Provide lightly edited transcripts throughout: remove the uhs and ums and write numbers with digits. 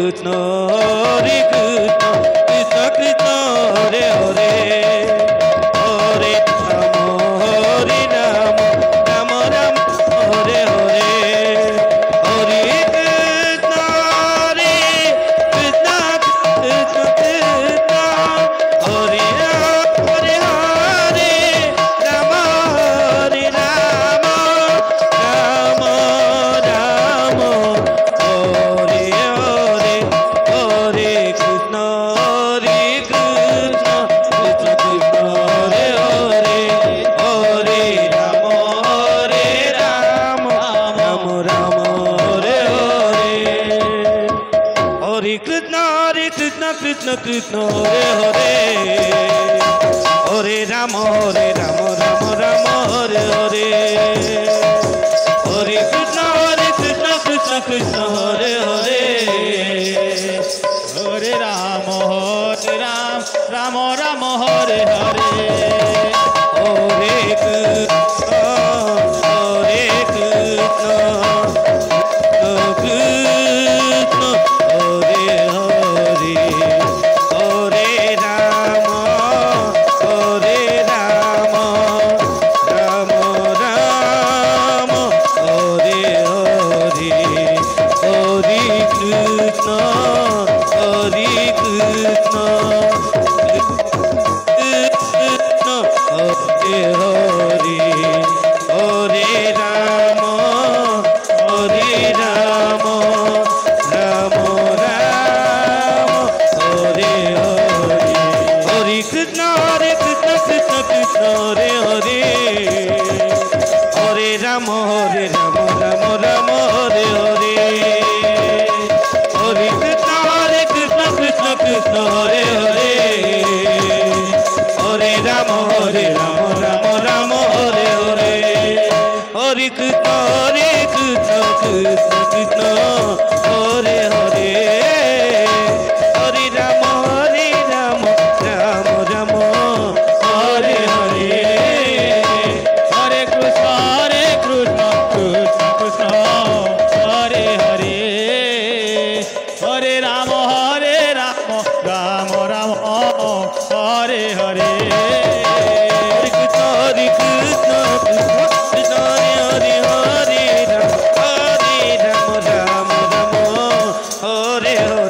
Krishna, Hare Krishna, Krishna Krishna, Hare Hare, Hare Rama, Hare Rama, Rama Rama, Hare Hare, Hare Krishna, Hare Krishna, Krishna Krishna, Hare Rama, Hare Hare, Rama Hare Rama, Rama Rama, Hare Hare, Hare Krishna, Hare Krishna, Krishna Krishna, Hare Hare, Hare Rama, Hare Rama, Rama Rama, Hare Hare, Hare Krishna, Krishna Krishna, Hare Hare, Hare Rama, Rama Rama, Hare Hare, Hare Krishna, Krishna Krishna, Hare Hare, Hare Ram, Rama Rama, Hare Hare. Hare Krishna, Hare Krishna, Krishna Hare Hare, Hare Rama, Hare Rama, Rama Rama, Hare Hare, Hare Krishna, Hare Krishna, Krishna Hare Hare, Hare Rama, Hare Rama, Rama Rama, Hare Hare, Hare Krishna, Krishna Krishna, Hare Hare, Hare Rama, Rama Rama, Hare Hare, Hare Krishna, Krishna Krishna, Hare Hare, Hare Rama, Rama Rama, Hare Hare, Hare Krishna, Krishna Krishna, Hare Hare, Hare Rama, Rama Rama, Hare Hare, Hare Krishna, Krishna Krishna, Hare Hare, Hare Rama, Rama Rama, Hare Hare. Hare Krishna, Krishna Krishna, Hare Hare, Hare Rama, Rama Rama, Hare Hare, Hare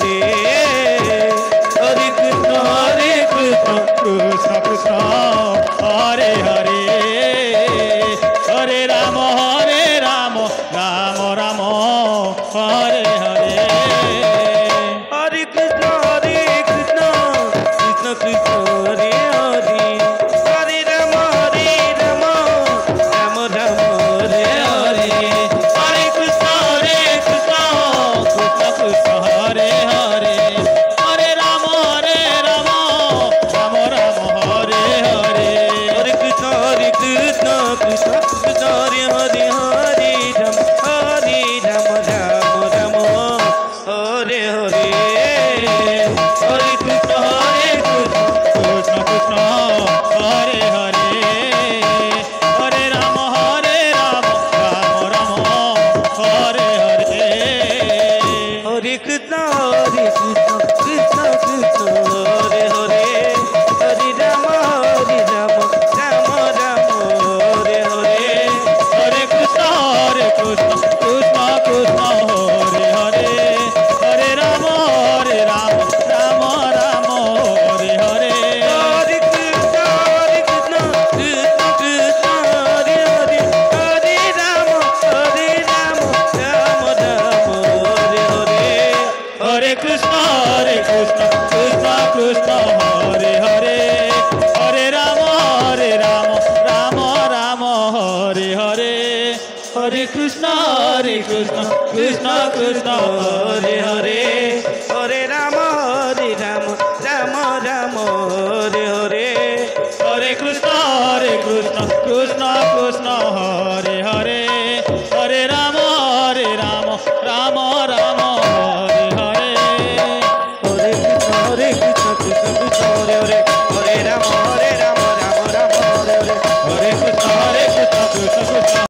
Krishna, Krishna Krishna, Hare Hare, Hare Rama, Rama Rama, Hare Hare. Hare Krishna, Krishna Krishna, Hare Hare, Hare Rama, Rama Rama, Hare Hare, Hare Krishna, Krishna Krishna, Hare Hare, Hare Rama, Rama Rama, Hare Hare. Hare Krishna, Krishna Krishna, Hare Hare, Hare Rama, Rama Rama, Hare Hare, Hare Krishna, Krishna Krishna, Hare Hare, Hare Rama, Rama Rama, Hare Hare. Hare Krishna, Krishna Krishna, Hare Hare, Hare Rama, Rama Rama, Hare Hare, Hare Krishna, Krishna Krishna, Hare Hare, Hare Rama, Rama Rama, Hare Hare. Hare Krishna, Krishna Krishna, Hare Hare, Hare Rama, Rama Rama, Hare Hare, Hare Krishna, Krishna Krishna, Hare Hare, Hare Rama, Rama Rama, Hare Hare. Hare Krishna, Krishna Krishna, Hare Hare, Hare Rama, Rama Rama, Hare Hare, Hare Krishna, Krishna Krishna, Hare Hare, Hare Rama, Rama Rama, Hare Hare. Hare Krishna, Krishna Krishna, Hare Hare, Hare Rama, Rama Rama, Hare Hare, Hare Krishna, Krishna Krishna.